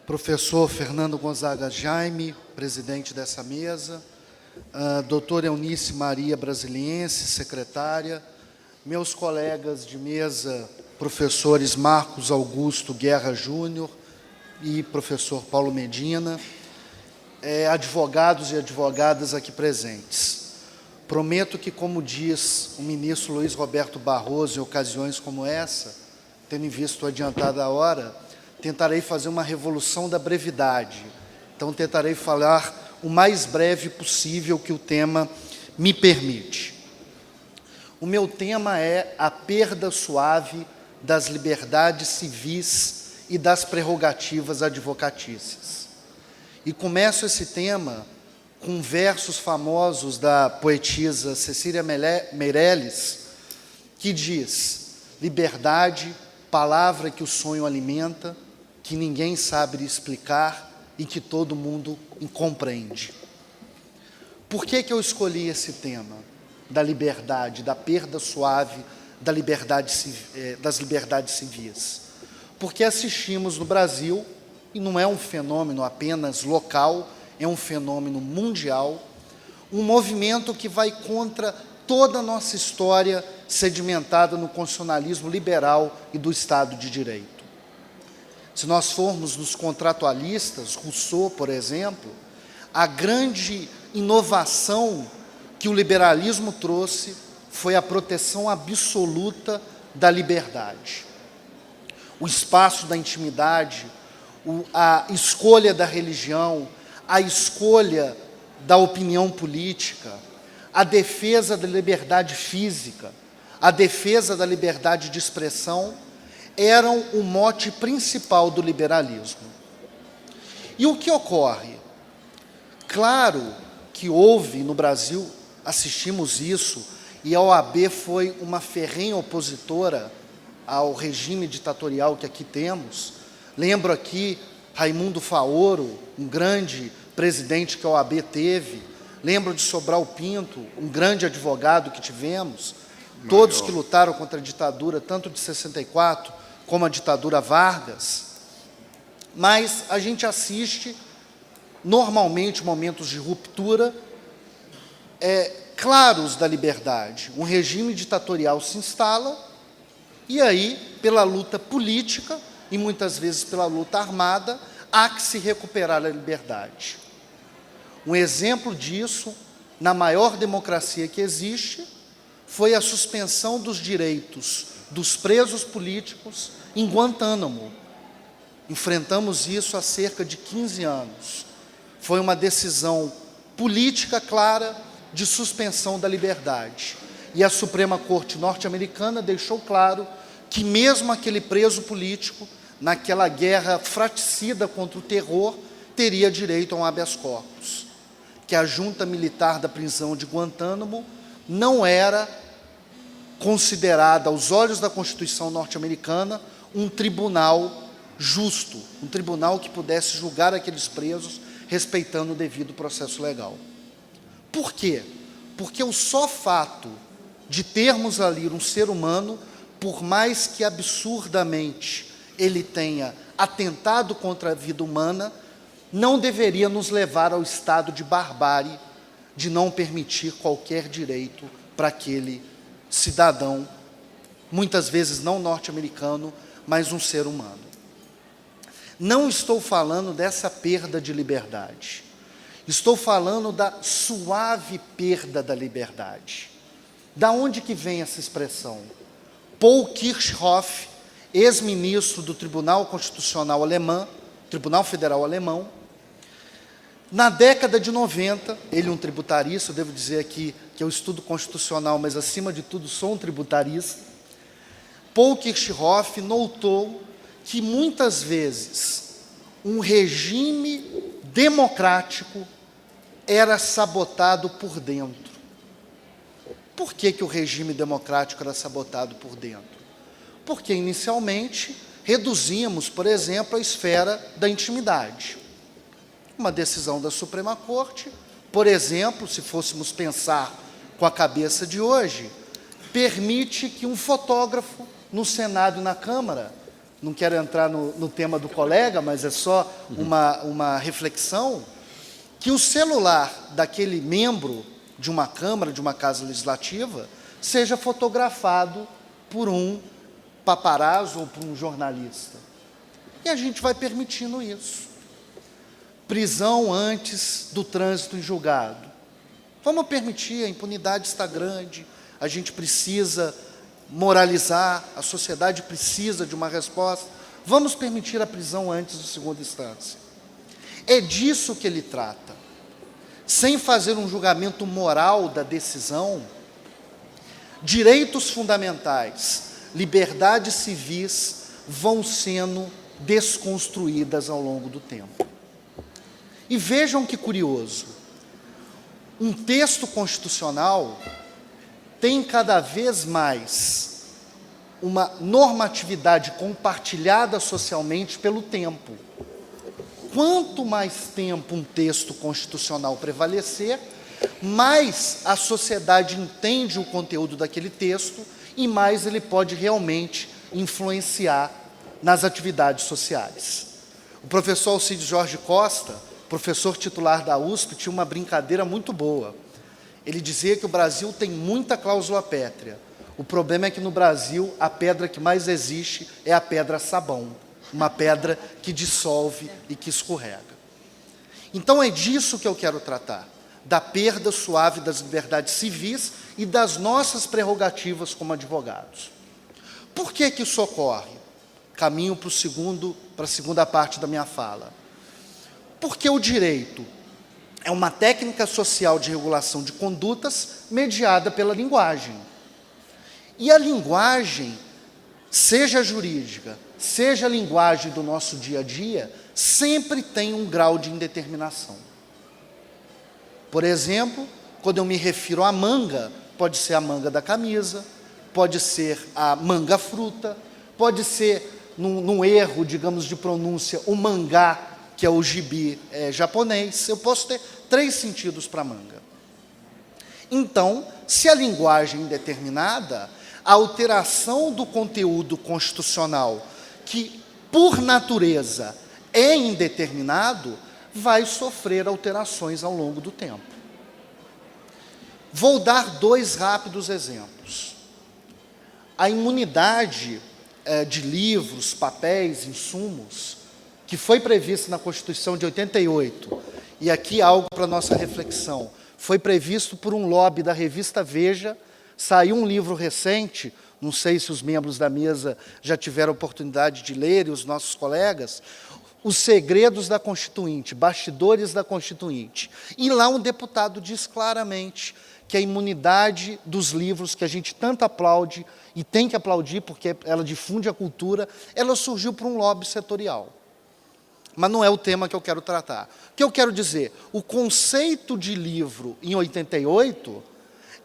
Professor Fernando Gonzaga Jaime, presidente dessa mesa, doutora Eunice Maria Brasiliense, secretária, meus colegas de mesa, professores Marcos Augusto Guerra Júnior e professor Paulo Medina, advogados e advogadas aqui presentes. Prometo que, como diz o ministro Luiz Roberto Barroso, em ocasiões como essa, tendo visto adiantada a hora, tentarei fazer uma revolução da brevidade. Então, tentarei falar o mais breve possível que o tema me permite. O meu tema é a perda suave das liberdades civis e das prerrogativas advocatícias. E começo esse tema com versos famosos da poetisa Cecília Meirelles, que diz: liberdade, palavra que o sonho alimenta, que ninguém sabe explicar e que todo mundo compreende. Por que eu escolhi esse tema da liberdade, da perda suave das liberdades civis? Porque assistimos no Brasil, e não é um fenômeno apenas local, é um fenômeno mundial, um movimento que vai contra toda a nossa história sedimentada no constitucionalismo liberal e do Estado de Direito. Se nós formos nos contratualistas, Rousseau, por exemplo, a grande inovação que o liberalismo trouxe foi a proteção absoluta da liberdade. O espaço da intimidade, a escolha da religião, a escolha da opinião política, a defesa da liberdade física, a defesa da liberdade de expressão, eram o mote principal do liberalismo. E o que ocorre? Claro que houve no Brasil, assistimos isso, e a OAB foi uma ferrenha opositora ao regime ditatorial que aqui temos. Lembro aqui Raimundo Faoro, um grande presidente que a OAB teve. Lembro de Sobral Pinto, um grande advogado que tivemos. Todos que lutaram contra a ditadura, tanto de 64 como a ditadura Vargas. Mas a gente assiste, normalmente, momentos de ruptura claros da liberdade. Um regime ditatorial se instala, e aí, pela luta política, e muitas vezes pela luta armada, há que se recuperar a liberdade. Um exemplo disso, na maior democracia que existe, foi a suspensão dos direitos dos presos políticos em Guantánamo. Enfrentamos isso há cerca de 15 anos. Foi uma decisão política clara de suspensão da liberdade. E a Suprema Corte norte-americana deixou claro que mesmo aquele preso político, naquela guerra fratricida contra o terror, teria direito a um habeas corpus. Que a junta militar da prisão de Guantánamo não era considerada, aos olhos da Constituição norte-americana, um tribunal justo, um tribunal que pudesse julgar aqueles presos respeitando o devido processo legal. Por quê? Porque o só fato de termos ali um ser humano, por mais que absurdamente ele tenha atentado contra a vida humana, não deveria nos levar ao estado de barbárie, de não permitir qualquer direito para aquele cidadão, muitas vezes não norte-americano, mas um ser humano. Não estou falando dessa perda de liberdade. Estou falando da suave perda da liberdade. Da onde que vem essa expressão? Paul Kirchhoff, ex-ministro do Tribunal Constitucional Alemão, Tribunal Federal Alemão, na década de 90, ele um tributarista, eu devo dizer aqui que eu estudo constitucional, mas acima de tudo sou um tributarista. Paul Kirchhoff notou que muitas vezes um regime democrático era sabotado por dentro. Por que o regime democrático era sabotado por dentro? Porque, inicialmente, reduzíamos, por exemplo, a esfera da intimidade. Uma decisão da Suprema Corte, por exemplo, se fôssemos pensar com a cabeça de hoje, permite que um fotógrafo, no Senado e na Câmara, não quero entrar no tema do colega, mas é só uma reflexão, que o celular daquele membro de uma Câmara, de uma Casa Legislativa, seja fotografado por um paparazzo ou por um jornalista. E a gente vai permitindo isso. Prisão antes do trânsito em julgado. Vamos permitir, a impunidade está grande, a gente precisa moralizar, a sociedade precisa de uma resposta. Vamos permitir a prisão antes de segunda instância. É disso que ele trata. Sem fazer um julgamento moral da decisão, direitos fundamentais, liberdades civis vão sendo desconstruídas ao longo do tempo. E vejam que curioso, um texto constitucional tem cada vez mais uma normatividade compartilhada socialmente pelo tempo. Quanto mais tempo um texto constitucional prevalecer, mais a sociedade entende o conteúdo daquele texto e mais ele pode realmente influenciar nas atividades sociais. O professor Alcides Jorge Costa, professor titular da USP, tinha uma brincadeira muito boa. Ele dizia que o Brasil tem muita cláusula pétrea. O problema é que no Brasil a pedra que mais existe é a pedra sabão, uma pedra que dissolve e que escorrega. Então é disso que eu quero tratar, da perda suave das liberdades civis e das nossas prerrogativas como advogados. Por que isso ocorre? Caminho para a segunda parte da minha fala. Porque o direito é uma técnica social de regulação de condutas mediada pela linguagem. E a linguagem, seja jurídica, seja a linguagem do nosso dia a dia, sempre tem um grau de indeterminação. Por exemplo, quando eu me refiro à manga, pode ser a manga da camisa, pode ser a manga fruta, pode ser, num erro, digamos, de pronúncia, o mangá, que é o gibi japonês. Eu posso ter 3 sentidos para manga. Então, se a linguagem é indeterminada, a alteração do conteúdo constitucional, que, por natureza, é indeterminado, vai sofrer alterações ao longo do tempo. Vou dar 2 rápidos exemplos. A imunidade de livros, papéis, insumos, que foi prevista na Constituição de 88, e aqui algo para nossa reflexão, foi previsto por um lobby da revista Veja. Saiu um livro recente, não sei se os membros da mesa já tiveram oportunidade de ler, e os nossos colegas, Os Segredos da Constituinte, Bastidores da Constituinte. E lá um deputado diz claramente que a imunidade dos livros, que a gente tanto aplaude, e tem que aplaudir porque ela difunde a cultura, ela surgiu por um lobby setorial. Mas não é o tema que eu quero tratar. O que eu quero dizer? O conceito de livro, em 88,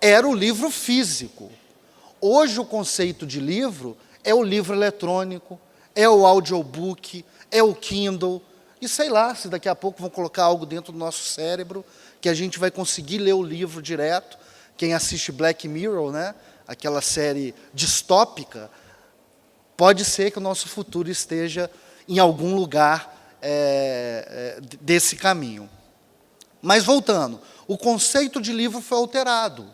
era o livro físico. Hoje, o conceito de livro é o livro eletrônico, é o audiobook, é o Kindle, e sei lá, se daqui a pouco vão colocar algo dentro do nosso cérebro, que a gente vai conseguir ler o livro direto. Quem assiste Black Mirror, né, aquela série distópica, pode ser que o nosso futuro esteja em algum lugar desse caminho. Mas voltando, o conceito de livro foi alterado.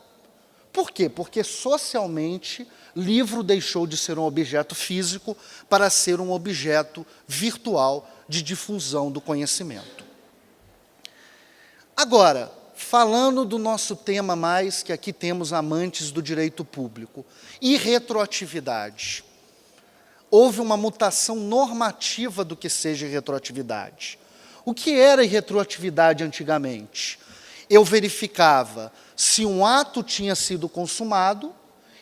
Por quê? Porque socialmente, livro deixou de ser um objeto físico para ser um objeto virtual de difusão do conhecimento. Agora, falando do nosso tema mais, que aqui temos amantes do direito público, e retroatividade. Houve uma mutação normativa do que seja retroatividade. O que era retroatividade antigamente? Eu verificava se um ato tinha sido consumado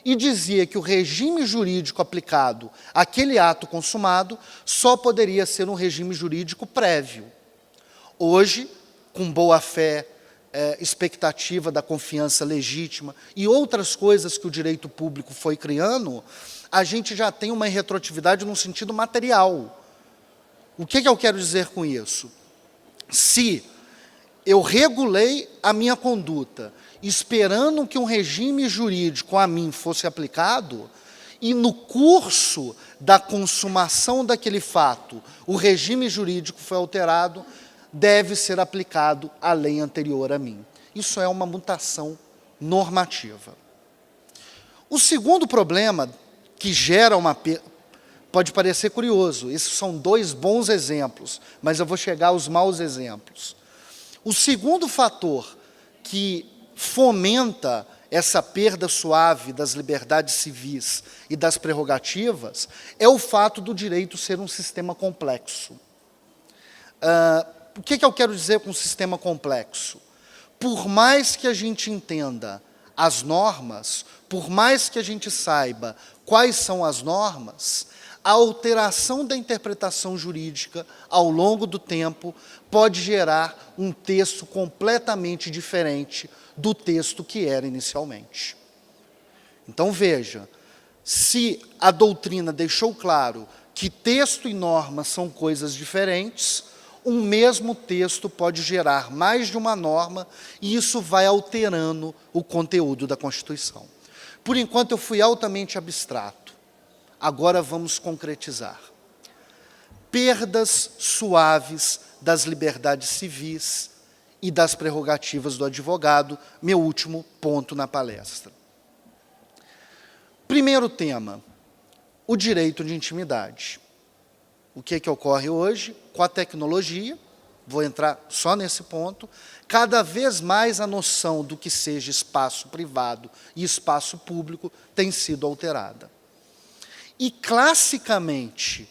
e dizia que o regime jurídico aplicado àquele ato consumado só poderia ser um regime jurídico prévio. Hoje, com boa-fé, expectativa da confiança legítima e outras coisas que o direito público foi criando, a gente já tem uma retroatividade no sentido material. O que eu quero dizer com isso? Se eu regulei a minha conduta esperando que um regime jurídico a mim fosse aplicado, e no curso da consumação daquele fato, o regime jurídico foi alterado, deve ser aplicado a lei anterior a mim. Isso é uma mutação normativa. O segundo problema que gera uma perda, pode parecer curioso, esses são dois bons exemplos, mas eu vou chegar aos maus exemplos. O segundo fator que fomenta essa perda suave das liberdades civis e das prerrogativas é o fato do direito ser um sistema complexo. O que eu quero dizer com sistema complexo? Por mais que a gente entenda as normas, por mais que a gente saiba quais são as normas, a alteração da interpretação jurídica ao longo do tempo pode gerar um texto completamente diferente do texto que era inicialmente. Então, veja, se a doutrina deixou claro que texto e norma são coisas diferentes, um mesmo texto pode gerar mais de uma norma e isso vai alterando o conteúdo da Constituição. Por enquanto, eu fui altamente abstrato. Agora vamos concretizar. Perdas suaves das liberdades civis e das prerrogativas do advogado, meu último ponto na palestra. Primeiro tema, o direito de intimidade. O que ocorre hoje com a tecnologia? Vou entrar só nesse ponto. Cada vez mais a noção do que seja espaço privado e espaço público tem sido alterada. E, classicamente,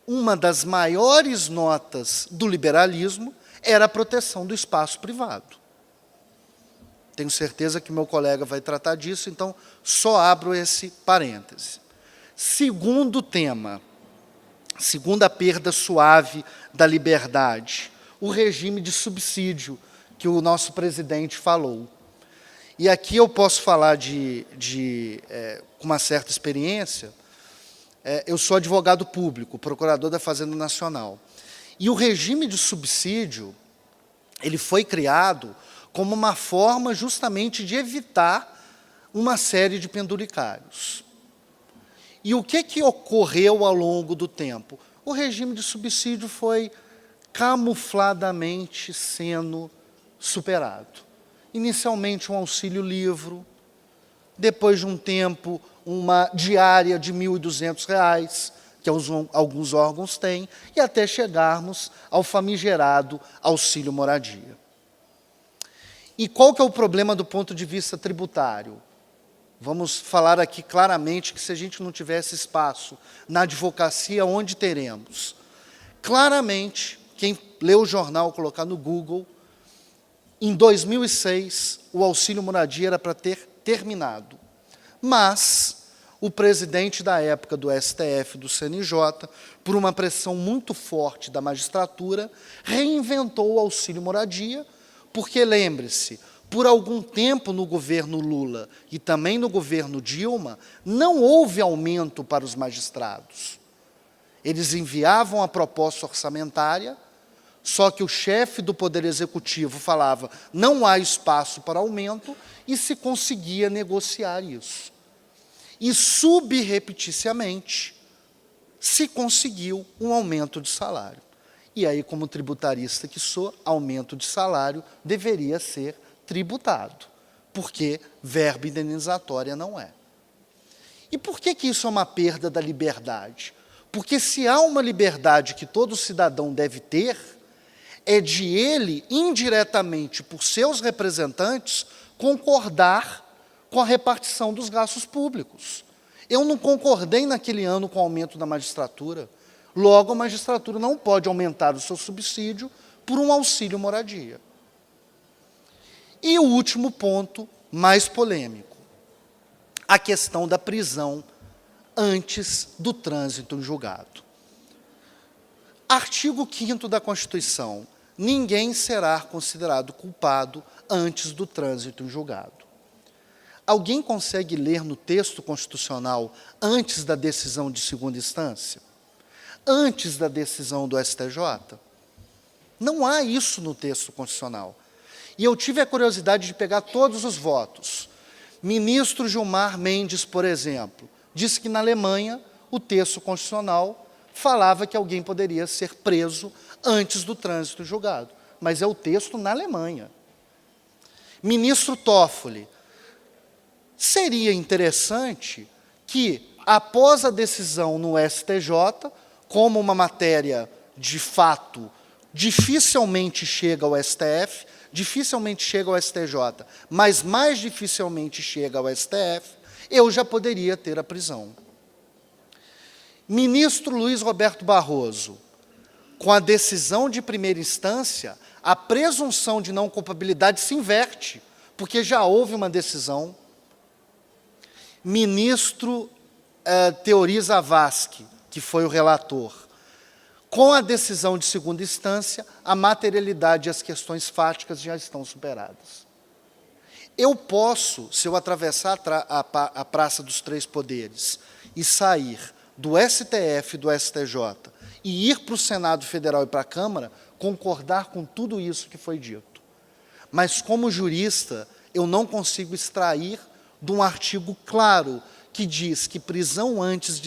uma das maiores notas do liberalismo era a proteção do espaço privado. Tenho certeza que meu colega vai tratar disso, então só abro esse parêntese. Segundo tema, segunda perda suave da liberdade, o regime de subsídio que o nosso presidente falou. E aqui eu posso falar com uma certa experiência. Eu sou advogado público, procurador da Fazenda Nacional. E o regime de subsídio, ele foi criado como uma forma justamente de evitar uma série de penduricários. E o que ocorreu ao longo do tempo? O regime de subsídio foi camufladamente sendo superado. Inicialmente um auxílio-livro, depois de um tempo uma diária de R$ 1.200, que alguns órgãos têm, e até chegarmos ao famigerado auxílio-moradia. E qual que é o problema do ponto de vista tributário? Vamos falar aqui claramente que se a gente não tivesse espaço na advocacia, onde teremos? Claramente, quem lê o jornal, colocar no Google, em 2006, o auxílio-moradia era para ter terminado. Mas o presidente da época do STF, do CNJ, por uma pressão muito forte da magistratura, reinventou o auxílio-moradia, porque, lembre-se, por algum tempo no governo Lula e também no governo Dilma, não houve aumento para os magistrados. Eles enviavam a proposta orçamentária, só que o chefe do Poder Executivo falava não há espaço para aumento e se conseguia negociar isso. E, subrepticiamente, se conseguiu um aumento de salário. E aí, como tributarista que sou, aumento de salário deveria ser tributado, porque verba indenizatória não é. E por que isso é uma perda da liberdade? Porque se há uma liberdade que todo cidadão deve ter, é de ele, indiretamente, por seus representantes, concordar com a repartição dos gastos públicos. Eu não concordei naquele ano com o aumento da magistratura, logo a magistratura não pode aumentar o seu subsídio por um auxílio-moradia. E o último ponto, mais polêmico, a questão da prisão antes do trânsito em julgado. Artigo 5º da Constituição, ninguém será considerado culpado antes do trânsito em julgado. Alguém consegue ler no texto constitucional antes da decisão de segunda instância? Antes da decisão do STJ? Não há isso no texto constitucional. E eu tive a curiosidade de pegar todos os votos. Ministro Gilmar Mendes, por exemplo, disse que na Alemanha o texto constitucional falava que alguém poderia ser preso antes do trânsito em julgado. Mas é o texto na Alemanha. Ministro Toffoli, seria interessante que, após a decisão no STJ, como uma matéria de fato dificilmente chega ao STF, dificilmente chega ao STJ, mas mais dificilmente chega ao STF, eu já poderia ter a prisão. Ministro Luiz Roberto Barroso, com a decisão de primeira instância, a presunção de não culpabilidade se inverte, porque já houve uma decisão. Ministro Teori Zavascki, que foi o relator, com a decisão de segunda instância, a materialidade e as questões fáticas já estão superadas. Eu posso, se eu atravessar a Praça dos Três Poderes e sair do STF e do STJ e ir para o Senado Federal e para a Câmara, concordar com tudo isso que foi dito. Mas, como jurista, eu não consigo extrair de um artigo claro que diz que prisão antes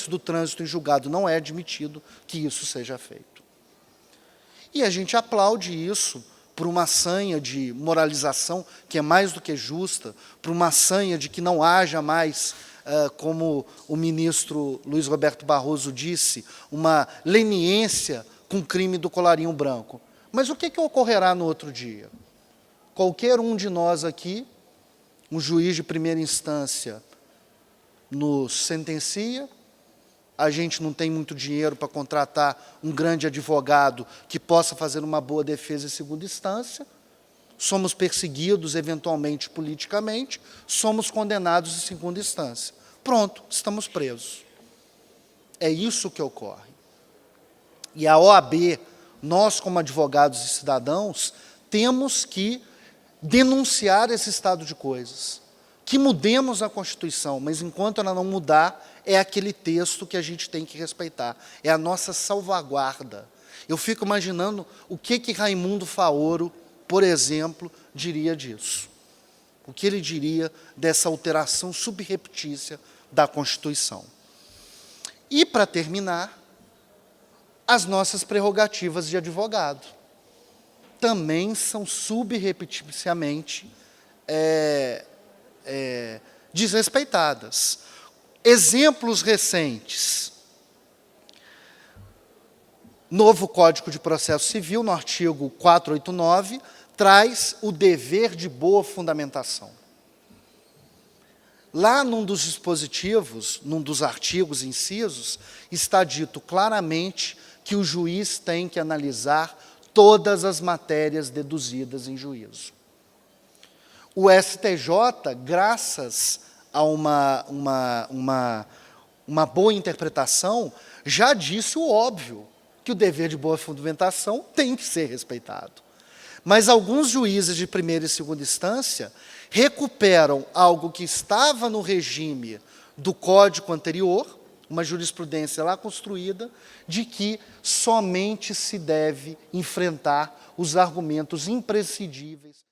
do trânsito em julgado não é admitido que isso seja feito. E a gente aplaude isso por uma sanha de moralização que é mais do que justa, por uma sanha de que não haja mais, como o ministro Luiz Roberto Barroso disse, uma leniência com o crime do colarinho branco. Mas o que ocorrerá no outro dia? Qualquer um de nós aqui, um juiz de primeira instância, nos sentencia, a gente não tem muito dinheiro para contratar um grande advogado que possa fazer uma boa defesa em segunda instância, somos perseguidos, eventualmente, politicamente, somos condenados em segunda instância. Pronto, estamos presos. É isso que ocorre. E a OAB, nós, como advogados e cidadãos, temos que denunciar esse estado de coisas, que mudemos a Constituição, mas enquanto ela não mudar, é aquele texto que a gente tem que respeitar, é a nossa salvaguarda. Eu fico imaginando o que Raimundo Faoro, por exemplo, diria disso. O que ele diria dessa alteração subreptícia da Constituição. E, para terminar, as nossas prerrogativas de advogado também são subrepticiamente desrespeitadas. Exemplos recentes. Novo Código de Processo Civil, no artigo 489, traz o dever de boa fundamentação. Lá num dos dispositivos, num dos artigos incisos, está dito claramente que o juiz tem que analisar todas as matérias deduzidas em juízo. O STJ, graças a uma boa interpretação, já disse o óbvio, que o dever de boa fundamentação tem que ser respeitado. Mas alguns juízes de primeira e segunda instância recuperam algo que estava no regime do Código anterior, uma jurisprudência lá construída, de que somente se deve enfrentar os argumentos imprescindíveis